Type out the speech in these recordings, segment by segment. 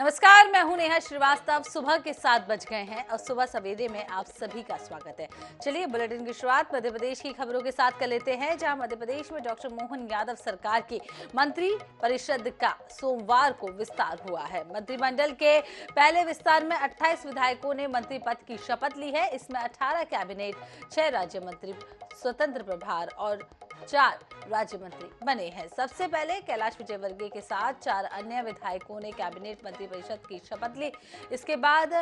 नमस्कार, मैं हूं नेहा श्रीवास्तव। सुबह के 7 बज गए हैं और सुबह सवेरे में आप सभी का स्वागत है। चलिए बुलेटिन की शुरुआत मध्य प्रदेश की खबरों के साथ कर लेते हैं, जहां मध्य प्रदेश में डॉक्टर मोहन यादव सरकार की मंत्री परिषद का सोमवार को विस्तार हुआ है। मंत्रिमंडल के पहले विस्तार में 28 विधायकों ने मंत्री पद की शपथ ली है। इसमें 18 कैबिनेट, 6 राज्य मंत्री स्वतंत्र प्रभार और 4 राज्य मंत्री बने हैं। सबसे पहले कैलाश विजयवर्गीय के साथ 4 अन्य विधायकों ने कैबिनेट मंत्री परिषद की शपथ ली। इसके बाद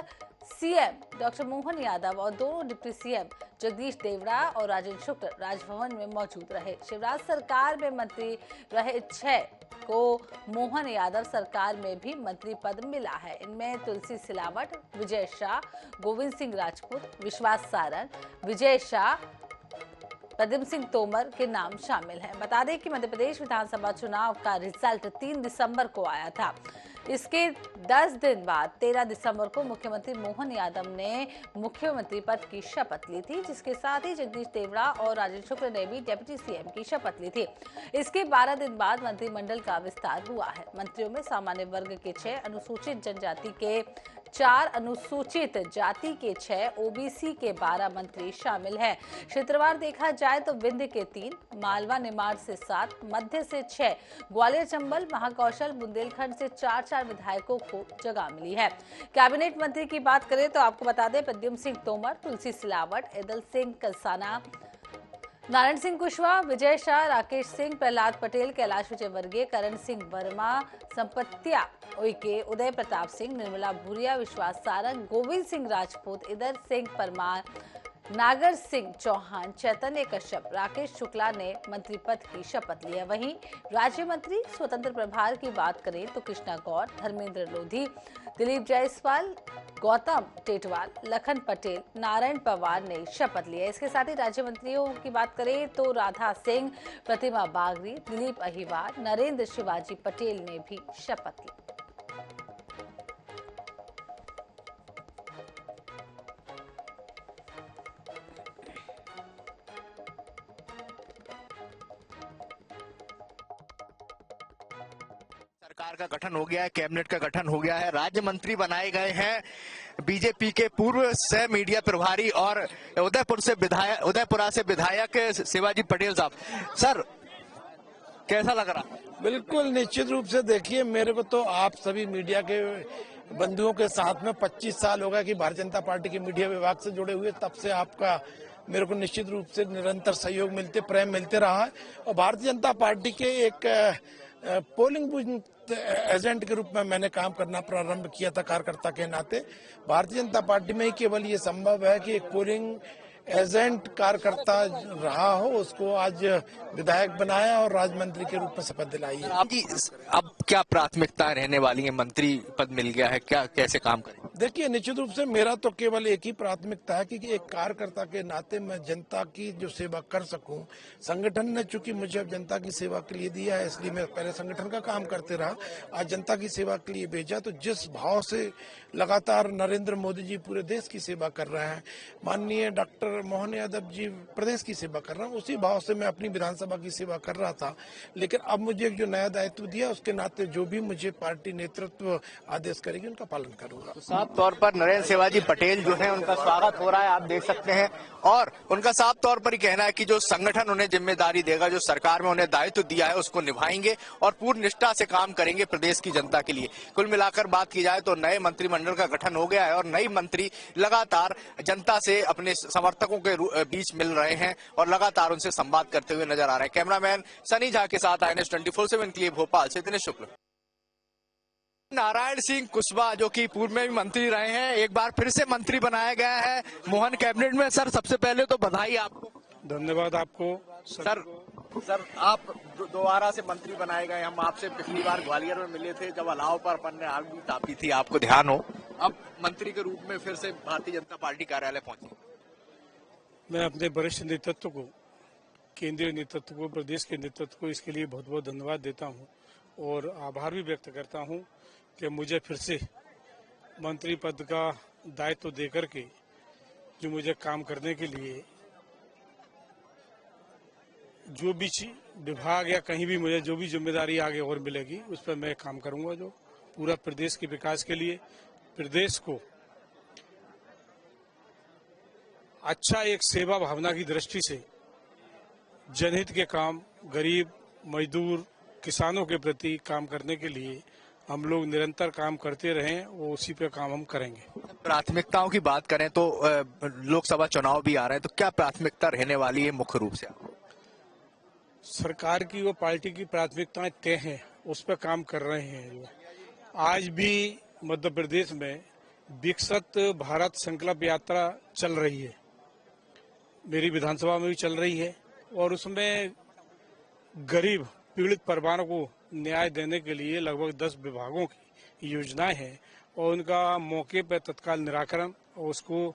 सीएम डॉक्टर मोहन यादव और दोनों डिप्टी सीएम जगदीश देवड़ा और राजेंद्र शुक्ल राजभवन में मौजूद रहे। शिवराज सरकार में मंत्री रहे 6 को मोहन यादव सरकार में भी मंत्री पद मिला है। इनमें तुलसी सिलावट, विजय शाह, गोविंद सिंह राजपूत, विश्वास सारण, विजय शाह, प्रद्युम्न सिंह तोमर के नाम शामिल हैं। बता दें कि मध्य प्रदेश विधानसभा चुनाव का रिजल्ट 3 दिसंबर को आया था। इसके 10 दिन बाद 13 दिसंबर को मुख्यमंत्री मोहन यादव ने मुख्यमंत्री पद की शपथ ली थी, जिसके साथ ही जगदीश देवड़ा और राजेंद्र शुक्ल ने भी डिप्टी सीएम की शपथ ली थी। इसके 12 दिन बाद मंत्रिमंडल का विस्तार हुआ है। मंत्रियों में सामान्य वर्ग के 6, अनुसूचित जनजाति के 4, अनुसूचित जाति के 6, ओबीसी के 12 मंत्री शामिल हैं। क्षेत्रवार देखा जाए तो विंध्य के 3, मालवा निमाड़ से 7, मध्य से 6, ग्वालियर चंबल, महाकौशल, बुंदेलखंड से 4 विधायकों को जगह मिली है। कैबिनेट मंत्री की बात करें तो आपको बता दें, प्रद्युम्न सिंह तोमर, तुलसी सिलावट, इदल सिंह कलसाना, नारायण सिंह कुशवाहा, विजय शाह, राकेश सिंह, प्रहलाद पटेल, कैलाश विजयवर्गीय, करण सिंह वर्मा, संपत्तिया उइके, उदय प्रताप सिंह, निर्मला भूरिया, विश्वास सारंग, गोविंद सिंह राजपूत, इदर सिंह परमार, नागर सिंह चौहान, चैतन्य कश्यप, राकेश शुक्ला ने मंत्री पद की शपथ ली है। वहीं राज्य मंत्री स्वतंत्र प्रभार की बात करें तो कृष्णा गौर, धर्मेंद्र लोधी, दिलीप जायसवाल, गौतम टेटवाल, लखन पटेल, नारायण पवार ने शपथ ली है। इसके साथ ही राज्य मंत्रियों की बात करें तो राधा सिंह, प्रतिमा बागरी, दिलीप अहिवार, नरेंद्र शिवाजी पटेल ने भी शपथ ली। सरकार का गठन हो गया है, कैबिनेट का गठन हो गया है, राज्य मंत्री बनाए गए हैं बीजेपी के पूर्व सह मीडिया प्रभारी और उदयपुरा से विधायक शिवाजी पटेल साहब। सर, कैसा लग रहा? बिल्कुल निश्चित रूप से देखिए, मेरे को तो आप सभी मीडिया के बंधुओं के साथ में 25 साल हो गए कि भारतीय जनता पार्टी के मीडिया विभाग से जुड़े हुए, तब से आपका मेरे को निश्चित रूप से निरंतर सहयोग प्रेम मिलते रहा है। और भारतीय जनता पार्टी के एक पोलिंग बूथ एजेंट के रूप में मैंने काम करना प्रारंभ किया था कार्यकर्ता के नाते। भारतीय जनता पार्टी में ही केवल ये संभव है कि एक पोलिंग एजेंट कार्यकर्ता रहा हो, उसको आज विधायक बनाया और राज्य मंत्री के रूप में शपथ दिलाई है। आपकी अब क्या प्राथमिकता रहने वाली है? मंत्री पद मिल गया है, क्या कैसे काम करें? देखिए, निश्चित रूप से मेरा तो केवल एक ही प्राथमिकता है कि एक कार्यकर्ता के नाते मैं जनता की जो सेवा कर सकूं। संगठन ने चूंकि मुझे अब जनता की सेवा के लिए दिया है, इसलिए मैं पहले संगठन का काम करते रहा, आज जनता की सेवा के लिए भेजा। तो जिस भाव से लगातार नरेंद्र मोदी जी पूरे देश की सेवा कर रहे हैं, माननीय डॉक्टर मोहन यादव जी प्रदेश की सेवा कर रहा हूँ, उसी भाव से मैं अपनी विधानसभा की सेवा कर रहा था। लेकिन अब मुझे जो नया दायित्व दिया, उसके नाते जो भी मुझे पार्टी नेतृत्व आदेश करेगी उनका पालन करूंगा। तो साफ तौर पर नरेंद्र शिवाजी पटेल जो है, उनका स्वागत हो रहा है, आप देख सकते हैं। और उनका साफ तौर पर ही कहना है कि जो संगठन उन्हें जिम्मेदारी देगा, जो सरकार में उन्हें दायित्व दिया है, उसको निभाएंगे और पूर्ण निष्ठा से काम करेंगे प्रदेश की जनता के लिए। कुल मिलाकर बात की जाए तो नए मंत्रिमंडल का गठन हो गया है और नई मंत्री लगातार जनता से अपने समर्थकों के बीच मिल रहे हैं और लगातार उनसे संवाद करते हुए नजर आ रहे हैं। कैमरामैन सनी झा के साथ INS 24/7 के लिए भोपाल से दिनेश शुक्ल। नारायण सिंह कुशवाहा जो कि पूर्व में भी मंत्री रहे हैं, एक बार फिर से मंत्री बनाया गया है मोहन कैबिनेट में। सर, सबसे पहले तो बधाई आपको। धन्यवाद आपको। सर, आप दोबारा से मंत्री बनाए गए। हम आपसे पिछली बार ग्वालियर में मिले थे जब अलाव पर अपन ने आग भी तापी थी, आपको ध्यान हो। अब मंत्री के रूप में फिर से भारतीय जनता पार्टी कार्यालय पहुंचे। मैं अपने वरिष्ठ नेतृत्व को, केंद्रीय नेतृत्व को, प्रदेश के नेतृत्व को इसके लिए बहुत बहुत धन्यवाद देता हूं और आभार भी व्यक्त करता हूं कि मुझे फिर से मंत्री पद का दायित्व देकर के जो मुझे काम करने के लिए जो भी विभाग या कहीं भी मुझे जो भी जिम्मेदारी आगे और मिलेगी, उस पर मैं काम करूंगा जो पूरा प्रदेश के विकास के लिए, प्रदेश को अच्छा एक सेवा भावना की दृष्टि से जनहित के काम, गरीब, मजदूर, किसानों के प्रति काम करने के लिए हम लोग निरंतर काम करते रहें, वो उसी पे काम हम करेंगे। प्राथमिकताओं की बात करें तो लोकसभा चुनाव भी आ रहे हैं, तो क्या प्राथमिकता रहने वाली है मुख्य रूप से? सरकार की वो पार्टी की प्राथमिकताएं तय हैं, उस पर काम कर रहे हैं। जो आज भी मध्य प्रदेश में विकसित भारत संकल्प यात्रा चल रही है, मेरी विधानसभा में भी चल रही है, और उसमें गरीब पीड़ित परिवारों को न्याय देने के लिए लगभग 10 विभागों की योजनाएं हैं, और उनका मौके पर तत्काल निराकरण, और उसको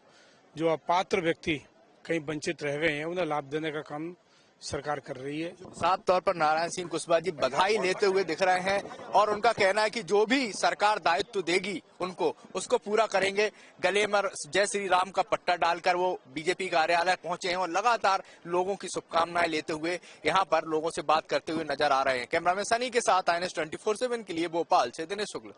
जो अपात्र व्यक्ति कहीं वंचित रह गए हैं उन्हें लाभ देने का काम सरकार कर रही है। साफ तौर पर नारायण सिंह कुशवाहा जी बधाई लेते हुए दिख रहे हैं, और उनका कहना है कि जो भी सरकार दायित्व देगी उनको उसको पूरा करेंगे। गले में जय श्री राम का पट्टा डालकर वो बीजेपी कार्यालय पहुंचे हैं और लगातार लोगों की शुभकामनाएं लेते हुए यहाँ पर लोगों से बात करते हुए नजर आ रहे हैं। कैमरामैन सनी के साथ INS 24/7 के लिए भोपाल से दिनेश शुक्ल।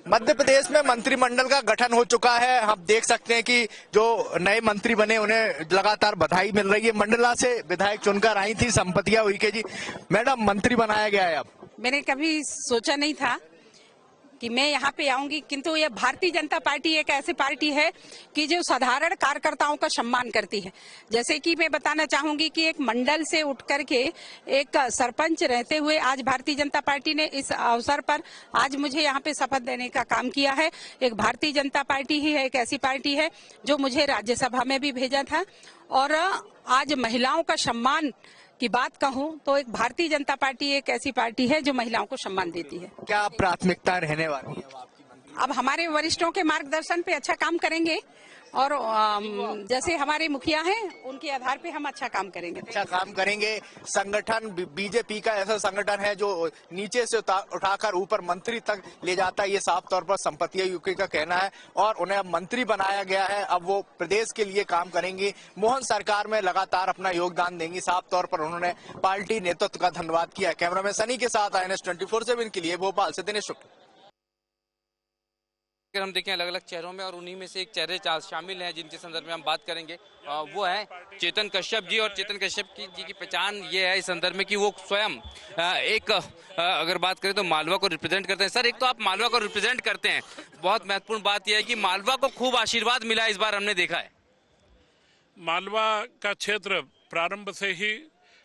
मध्य प्रदेश में मंत्रिमंडल का गठन हो चुका है। हम देख सकते हैं कि जो नए मंत्री बने उन्हें लगातार बधाई मिल रही है। मंडला से विधायक चुनकर आई थी संपतिया उइके जी। मैडम, मंत्री बनाया गया है अब। मैंने कभी सोचा नहीं था कि मैं यहाँ पे आऊंगी, किंतु ये भारतीय जनता पार्टी एक ऐसी पार्टी है कि जो साधारण कार्यकर्ताओं का सम्मान करती है। जैसे कि मैं बताना चाहूंगी कि एक मंडल से उठ करके एक सरपंच रहते हुए आज भारतीय जनता पार्टी ने इस अवसर पर आज मुझे यहाँ पे शपथ देने का काम किया है। एक भारतीय जनता पार्टी ही है, एक ऐसी पार्टी है जो मुझे राज्यसभा में भी भेजा था, और आज महिलाओं का सम्मान की बात कहूं तो एक भारतीय जनता पार्टी एक ऐसी पार्टी है जो महिलाओं को सम्मान देती है। क्या प्राथमिकता रहने वाली है आपकी? अब हमारे वरिष्ठों के मार्गदर्शन पे अच्छा काम करेंगे, और जैसे हमारे मुखिया हैं उनके आधार पे हम अच्छा काम करेंगे। अच्छा काम करेंगे। संगठन बीजेपी का ऐसा संगठन है जो नीचे से उठाकर ऊपर मंत्री तक ले जाता है, ये साफ तौर पर संपतिया यूके का कहना है, और उन्हें अब मंत्री बनाया गया है। अब वो प्रदेश के लिए काम करेंगी, मोहन सरकार में लगातार अपना योगदान देंगी। साफ तौर पर उन्होंने पार्टी नेतृत्व का धन्यवाद किया। कैमरामैन सनी के साथ INS 24/7 के लिए भोपाल से दिनेश शुक्ल। हम देखें अलग अलग चेहरों में, और उन्हीं में से एक चेहरे शामिल हैं जिनके संदर्भ में हम बात करेंगे। वो है चेतन कश्यप जी, और चेतन कश्यप जी की पहचान ये है इस संदर्भ में कि वो स्वयं एक अगर बात करें तो मालवा को रिप्रेजेंट करते हैं। सर, एक तो आप मालवा को रिप्रेजेंट करते हैं, बहुत महत्वपूर्ण बात यह है कि मालवा को खूब आशीर्वाद मिला इस बार, हमने देखा है। मालवा का क्षेत्र प्रारंभ से ही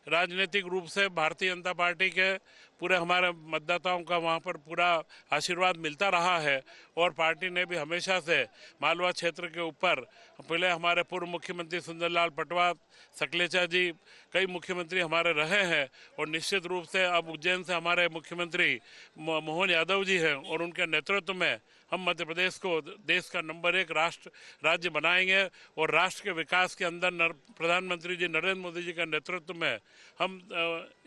राजनीतिक रूप से भारतीय जनता पार्टी के पूरे हमारे मतदाताओं का वहाँ पर पूरा आशीर्वाद मिलता रहा है, और पार्टी ने भी हमेशा से मालवा क्षेत्र के ऊपर, पहले हमारे पूर्व मुख्यमंत्री सुंदरलाल पटवा, सकलेचा जी, कई मुख्यमंत्री हमारे रहे हैं, और निश्चित रूप से अब उज्जैन से हमारे मुख्यमंत्री मोहन यादव जी हैं, और उनके नेतृत्व में हम मध्य प्रदेश को देश का नंबर 1 राज्य बनाएंगे, और राष्ट्र के विकास के अंदर प्रधानमंत्री जी नरेंद्र मोदी जी के नेतृत्व में हम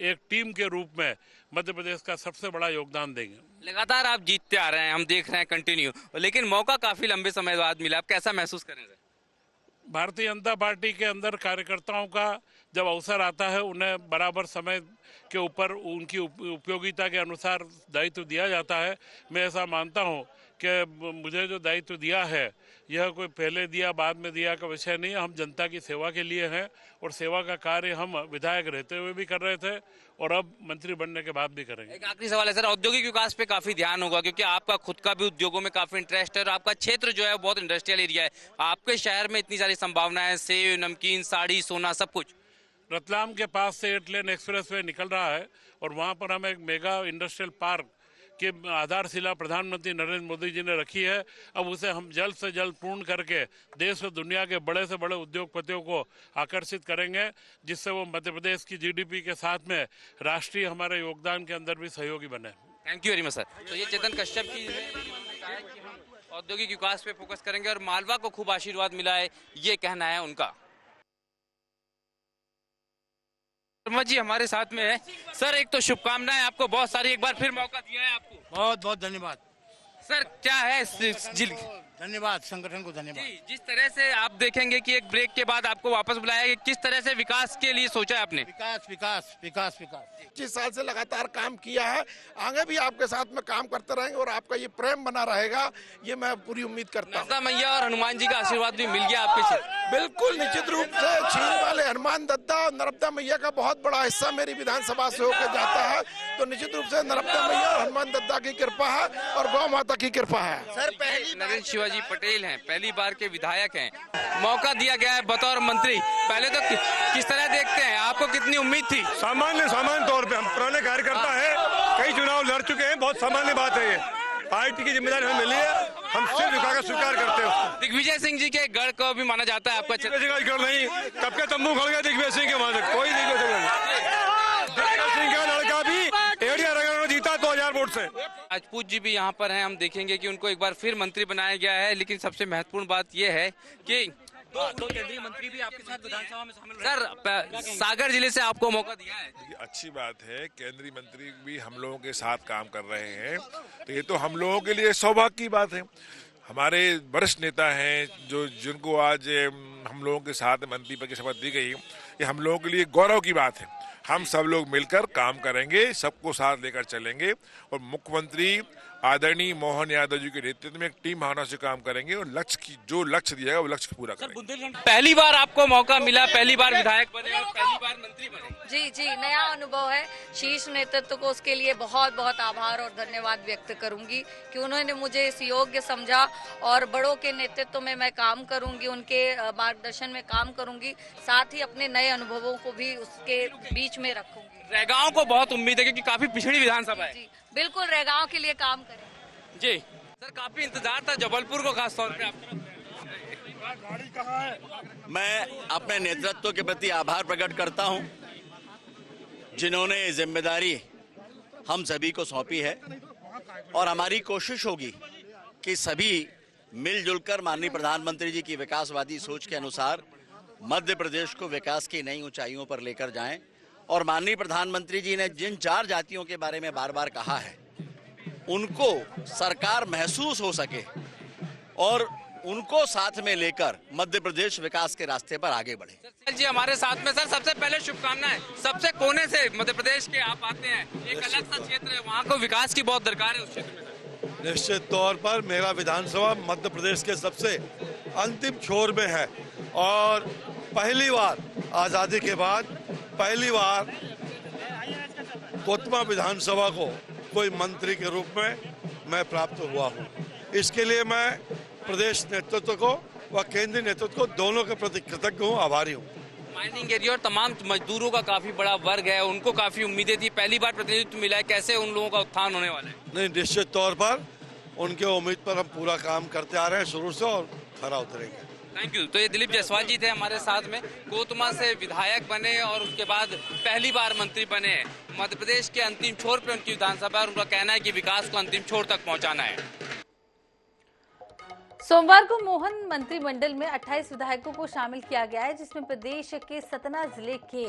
एक टीम के रूप में मध्य प्रदेश का सबसे बड़ा योगदान देंगे। लगातार आप जीतते आ रहे हैं, हम देख रहे हैं कंटिन्यू, लेकिन मौका काफी लंबे समय बाद मिला, आप कैसा महसूस करेंगे? भारतीय जनता पार्टी के अंदर कार्यकर्ताओं का जब अवसर आता है, उन्हें बराबर समय के ऊपर उनकी उपयोगिता के अनुसार दायित्व दिया जाता है। मैं ऐसा मानता हूं कि मुझे जो दायित्व दिया है यह कोई पहले दिया बाद में दिया का विषय नहीं है। हम जनता की सेवा के लिए हैं, और सेवा का कार्य हम विधायक रहते हुए भी कर रहे थे, और अब मंत्री बनने के बाद भी करेंगे। एक आखिरी सवाल है सर, औद्योगिक विकास पे काफी ध्यान होगा, क्योंकि आपका खुद का भी उद्योगों में काफी इंटरेस्ट है, और आपका क्षेत्र जो है बहुत इंडस्ट्रियल एरिया है। आपके शहर में इतनी सारी संभावनाएं, सेव, नमकीन, साड़ी, सोना, सब कुछ। रतलाम के पास से 8 लेन एक्सप्रेस वे निकल रहा है, और वहाँ पर हम एक मेगा इंडस्ट्रियल पार्क की आधारशिला प्रधानमंत्री नरेंद्र मोदी जी ने रखी है। अब उसे हम जल्द से जल्द पूर्ण करके देश और दुनिया के बड़े से बड़े उद्योगपतियों को आकर्षित करेंगे, जिससे वो मध्य प्रदेश की GDP के साथ में राष्ट्रीय हमारे योगदान के अंदर भी सहयोगी बने। Thank you very much sir. तो ये चेतन कश्यप जी ने कहा कि हम औद्योगिक विकास पे फोकस करेंगे, और मालवा को खूब आशीर्वाद मिला है, ये कहना है उनका। शर्मा जी हमारे साथ में है। सर, एक तो शुभकामनाएं आपको बहुत सारी, एक बार फिर मौका दिया है आपको, बहुत बहुत धन्यवाद। सर क्या है धन्यवाद, संगठन को धन्यवाद। जी, जिस तरह से आप देखेंगे कि एक ब्रेक के बाद आपको वापस बुलाया गया, किस तरह से विकास के लिए सोचा है आपने? विकास विकास विकास विकास 25 साल से लगातार काम किया है, आगे भी आपके साथ में काम करते रहेंगे और आपका ये प्रेम बना रहेगा, ये मैं पूरी उम्मीद करता हूँ। शारदा मैया और हनुमान जी का आशीर्वाद भी मिल गया आपके क्षेत्र? बिल्कुल, निश्चित रूप से छीन वाले हनुमान दद्दा और नर्मदा मैया का बहुत बड़ा हिस्सा मेरी विधानसभा से होकर जाता है, तो निश्चित रूप से नर्मदा मैया और हनुमान दद्दा की कृपा है और गौ माता की कृपा है। सर, पहली नरेंद्र शिवाजी पटेल हैं, पहली बार के विधायक हैं, मौका दिया गया है बतौर मंत्री, पहले तो किस तरह देखते हैं, आपको कितनी उम्मीद थी? सामान्य तौर पे हम पुराने कार्यकर्ता है, कई चुनाव लड़ चुके हैं, बहुत सामान्य बात है ये। पार्टी की जिम्मेदारी हमें मिली है, हम सिर्फ विकास का स्वीकार करते हैं उसको। दिग्विजय सिंह जी के गढ़ को भी माना जाता है आपका क्षेत्र? दिग्विजय सिंह का गढ़ नहीं, कब के तंबू खड़ गए दिग्विजय सिंह के, वहां से कोई दिग्विजय सिंह नहीं। दिग्विजय सिंह का लड़का भी एरिया रगड़ जीता 2000 वोट से। राजपूत जी भी यहाँ पर हैं, हम देखेंगे कि उनको एक बार फिर मंत्री बनाया गया है, लेकिन सबसे महत्वपूर्ण बात यह है कि दो केंद्रीय मंत्री भी आपके साथ विधानसभा में शामिल रहे। सर, सागर जिले से आपको मौका दिया है। अच्छी बात है, केंद्रीय मंत्री भी हम लोगों के साथ काम कर रहे हैं, तो ये तो हम लोगों के लिए सौभाग्य की बात है। हमारे वरिष्ठ नेता हैं जिनको आज हम लोगों के साथ मंत्री पद की शपथ दी गई, ये हम लोगों के लिए गौरव की बात है। हम सब लोग मिलकर काम करेंगे, सबको साथ लेकर चलेंगे और मुख्यमंत्री आदरणीय मोहन यादव जी के नेतृत्व में एक टीम भावना से काम करेंगे और जो लक्ष्य दिया है वो लक्ष्य पूरा करेंगे। पहली बार आपको मौका मिला, पहली बार विधायक बने और पहली बार मंत्री बने। जी जी, नया अनुभव है। शीर्ष नेतृत्व को उसके लिए बहुत बहुत आभार और धन्यवाद व्यक्त करूंगी कि उन्होंने मुझे इस योग्य समझा और बड़ों के नेतृत्व में मैं काम करूंगी, उनके मार्गदर्शन में काम करूंगी, साथ ही अपने नए अनुभवों को भी उसके बीच में रखूंगी। रैगांव को बहुत उम्मीद है क्योंकि काफी पिछड़ी विधानसभा है। जी बिल्कुल, रैगांव के लिए काम करें। जी सर, काफी इंतजार था जबलपुर को खास तौर पे आपका। मैं अपने नेतृत्व के प्रति आभार प्रकट करता हूं, जिन्होंने जिम्मेदारी हम सभी को सौंपी है और हमारी कोशिश होगी कि सभी मिलजुल कर माननीय प्रधानमंत्री जी की विकासवादी सोच के अनुसार मध्य प्रदेश को विकास की नई ऊंचाइयों पर लेकर जाएं। और माननीय प्रधानमंत्री जी ने जिन 4 जातियों के बारे में बार बार कहा है, उनको सरकार महसूस हो सके और उनको साथ में लेकर मध्य प्रदेश विकास के रास्ते पर आगे बढ़े। सर जी हमारे साथ में, सर सबसे पहले शुभकामनाएं। सबसे कोने से मध्य प्रदेश के आप आते हैं, एक अलग सा क्षेत्र है, वहाँ को विकास की बहुत दरकार है उस क्षेत्र में। निश्चित तौर पर मेरा विधानसभा मध्य प्रदेश के सबसे अंतिम छोर में है और पहली बार आजादी के बाद पहली बार कोतमा विधानसभा को कोई मंत्री के रूप में मैं प्राप्त हुआ हूँ। इसके लिए मैं प्रदेश नेतृत्व को व केंद्रीय नेतृत्व को दोनों के प्रति कृतज्ञ हूँ, आभारी हूँ। माइनिंग एरिया और तमाम मजदूरों का काफी बड़ा वर्ग है, उनको काफी उम्मीदें थी, पहली बार प्रतिनिधित्व मिला है, कैसे उन लोगों का उत्थान होने वाला है? नहीं, निश्चित तौर पर उनके उम्मीद पर हम पूरा काम करते आ रहे हैं शुरू से और खरा उतरेंगे। Thank you. तो ये दिलीप जायसवाल जी थे हमारे साथ में, कोतमा से विधायक बने और उसके बाद पहली बार मंत्री बने हैं। मध्य प्रदेश के अंतिम छोर पे उनकी विधानसभा और उनका कहना है कि विकास को अंतिम छोर तक पहुंचाना है। सोमवार को मोहन मंत्रिमंडल में 28 विधायकों को शामिल किया गया है, जिसमें प्रदेश के सतना जिले के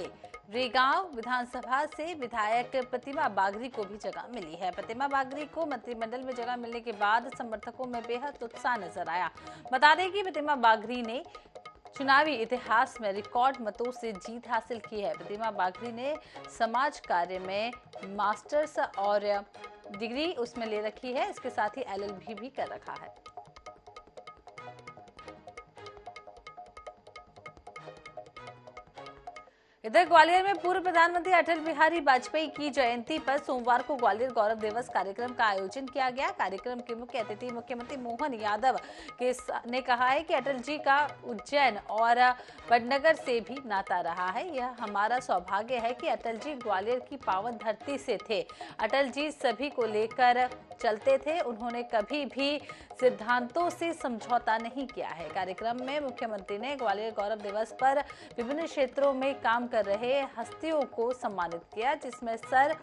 रेगांव विधानसभा से विधायक प्रतिमा बागरी को भी जगह मिली है। प्रतिमा बागरी को मंत्रिमंडल में जगह मिलने के बाद समर्थकों में बेहद उत्साह नजर आया। बता दें कि प्रतिमा बागरी ने चुनावी इतिहास में रिकॉर्ड मतों से जीत हासिल की है। प्रतिमा बागरी ने समाज कार्य में मास्टर्स और डिग्री उसमें ले रखी है, इसके साथ ही LLB भी कर रखा है। इधर ग्वालियर में पूर्व प्रधानमंत्री अटल बिहारी वाजपेयी की जयंती पर सोमवार को ग्वालियर गौरव दिवस कार्यक्रम का आयोजन किया गया। कार्यक्रम के मुख्य अतिथि मुख्यमंत्री मोहन यादव ने कहा है कि अटल जी का उज्जैन और वडनगर से भी नाता रहा है। यह हमारा सौभाग्य है कि अटल जी ग्वालियर की पावन धरती से थे। अटल जी सभी को लेकर चलते थे, उन्होंने कभी भी सिद्धांतों से समझौता नहीं किया है। कार्यक्रम में मुख्यमंत्री ने ग्वालियर गौरव दिवस पर विभिन्न क्षेत्रों में काम कर रहे हस्तियों को सम्मानित किया, जिसमें सर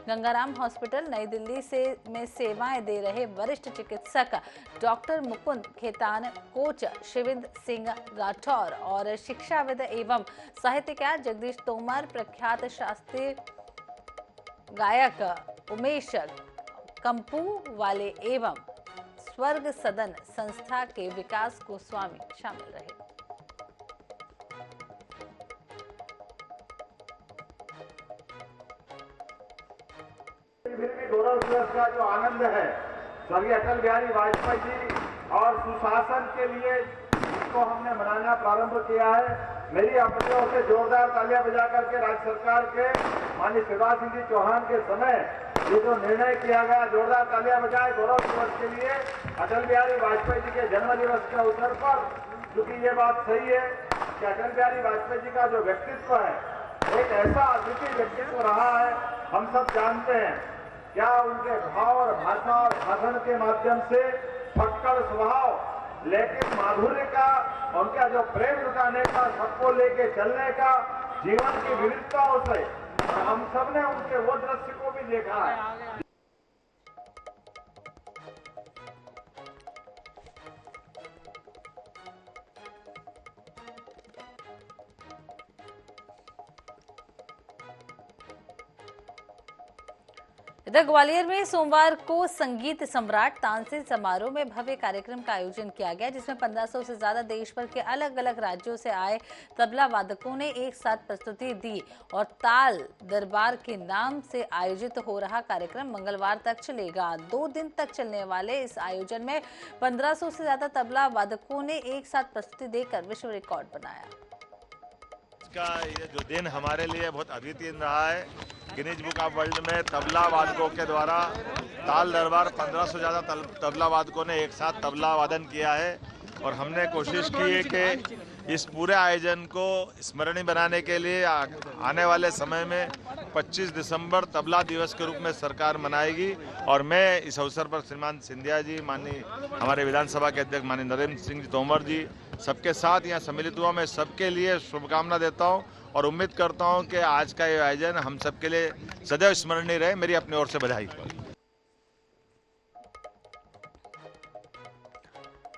गंगाराम हॉस्पिटल नई दिल्ली में सेवाएं दे रहे वरिष्ठ चिकित्सक डॉक्टर मुकुंद खेतान, कोच शिवेंद्र सिंह राठौर और शिक्षाविद एवं साहित्यकार जगदीश तोमर, प्रख्यात शास्त्रीय गायक उमेश कंपू वाले एवं स्वर्ग सदन संस्था के विकास गोस्वामी शामिल रहे। गौरव दिवस का जो आनंद है स्वर्गीय अटल बिहारी वाजपेयी जी और सुशासन के लिए इसको हमने मनाना प्रारंभ किया है। मेरी अपनी ओर से जोरदार तालियां बजा करके राज्य सरकार के माननीय शिवराज सिंह जी चौहान के समय ये जो निर्णय किया गया, जोरदार तालियां बजाए गौरव दिवस के लिए अटल बिहारी वाजपेयी जी के जन्म दिवस के अवसर पर। क्योंकि ये बात सही है कि अटल बिहारी वाजपेयी जी का जो व्यक्तित्व है एक ऐसा अद्वितीय व्यक्तित्व रहा है। हम सब जानते हैं क्या उनके भाव और भाषा और भाषण के माध्यम से फटकड़ स्वभाव, लेकिन माधुर्य का, उनका जो प्रेम लुटाने का, सबको लेके चलने का, जीवन की विविधताओं से हम सब ने उनके वो दृश्य को भी देखा है। इधर ग्वालियर में सोमवार को संगीत सम्राट तानसेन समारोह में भव्य कार्यक्रम का आयोजन किया गया, जिसमें 1500 से ज्यादा देश भर के अलग अलग राज्यों से आए तबला वादकों ने एक साथ प्रस्तुति दी और ताल दरबार के नाम से आयोजित हो रहा कार्यक्रम मंगलवार तक चलेगा। 2 दिन तक चलने वाले इस आयोजन में 1500 से ज्यादा तबला वादकों ने एक साथ प्रस्तुति देकर विश्व रिकॉर्ड बनाया। का ये जो दिन हमारे लिए बहुत अद्वितीय रहा है। गिनीज बुक ऑफ वर्ल्ड में तबला वादकों के द्वारा ताल दरबार 1500 से ज़्यादा तबला वादकों ने एक साथ तबला वादन किया है और हमने कोशिश की है कि इस पूरे आयोजन को स्मरणीय बनाने के लिए आने वाले समय में 25 दिसंबर तबला दिवस के रूप में सरकार मनाएगी। और मैं इस अवसर पर श्रीमान सिंधिया जी, माननीय हमारे विधानसभा के अध्यक्ष माननीय नरेंद्र सिंह तोमर जी सबके साथ यहाँ सम्मिलित हुआ। मैं सबके लिए शुभकामना देता हूँ और उम्मीद करता हूँ कि आज का ये आयोजन हम सबके लिए सदैव स्मरणीय रहे। मेरी अपनी ओर से बधाई।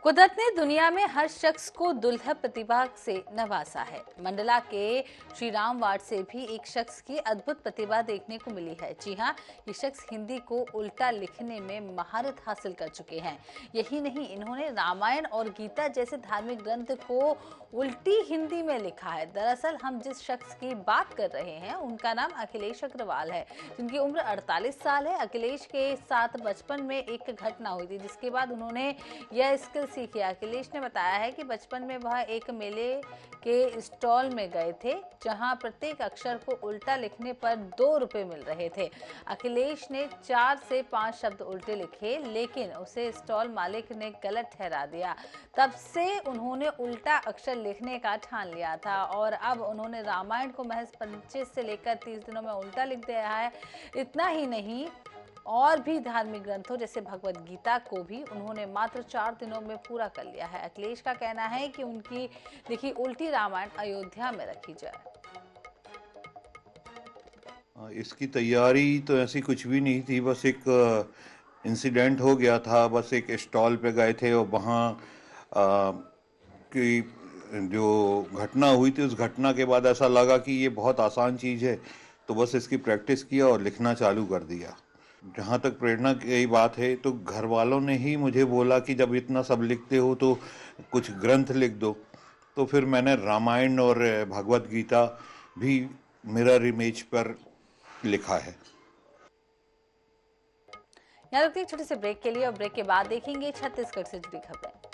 कुदरत ने दुनिया में हर शख्स को दुर्लभ प्रतिभा से नवाजा है। मंडला के श्री राम वार्ड से भी एक शख्स की अद्भुत प्रतिभा देखने को मिली है। जी हां, ये शख्स हिंदी को उल्टा लिखने में महारत हासिल कर चुके हैं। यही नहीं, इन्होंने रामायण और गीता जैसे धार्मिक ग्रंथ को उल्टी हिंदी में लिखा है। दरअसल हम जिस शख्स की बात कर रहे हैं उनका नाम अखिलेश अग्रवाल है, जिनकी उम्र 48 साल है। अखिलेश के साथ बचपन में एक घटना हुई थी, जिसके बाद उन्होंने यह स्किल सीखी। अखिलेश ने बताया है कि बचपन में वह एक मेले के स्टॉल में गए थे, जहां प्रत्येक अक्षर को उल्टा लिखने पर 2 रुपए मिल रहे थे। अखिलेश ने 4 से 5 शब्द उल्टे लिखे, लेकिन उसे स्टॉल मालिक ने गलत ठहरा दिया। तब से उन्होंने उल्टा अक्षर लिखने का ठान लिया था और अब उन्होंने रामायण को महज 25 से लेकर 30 दिनों में उल्टा लिख दिया है। इतना ही नहीं, और भी धार्मिक ग्रंथों जैसे भगवत गीता को भी उन्होंने मात्र 4 दिनों में पूरा कर लिया है। अखिलेश का कहना है कि उनकी लिखी उल्टी रामायण अयोध्या में रखी जाए। इसकी तैयारी तो ऐसी कुछ भी नहीं थी, बस एक इंसिडेंट हो गया था। बस एक स्टॉल पे गए थे और वहाँ की जो घटना हुई थी, उस घटना के बाद ऐसा लगा कि ये बहुत आसान चीज़ है, तो बस इसकी प्रैक्टिस किया और लिखना चालू कर दिया। जहाँ तक प्रेरणा की बात है, तो घर वालों ने ही मुझे बोला कि जब इतना सब लिखते हो तो कुछ ग्रंथ लिख दो। तो फिर मैंने रामायण और भगवत गीता भी मिरर इमेज पर लिखा है। यहाँ रुकते छोटे से ब्रेक के लिए, और ब्रेक के बाद देखेंगे छत्तीसगढ़ से जुड़ी खबरें।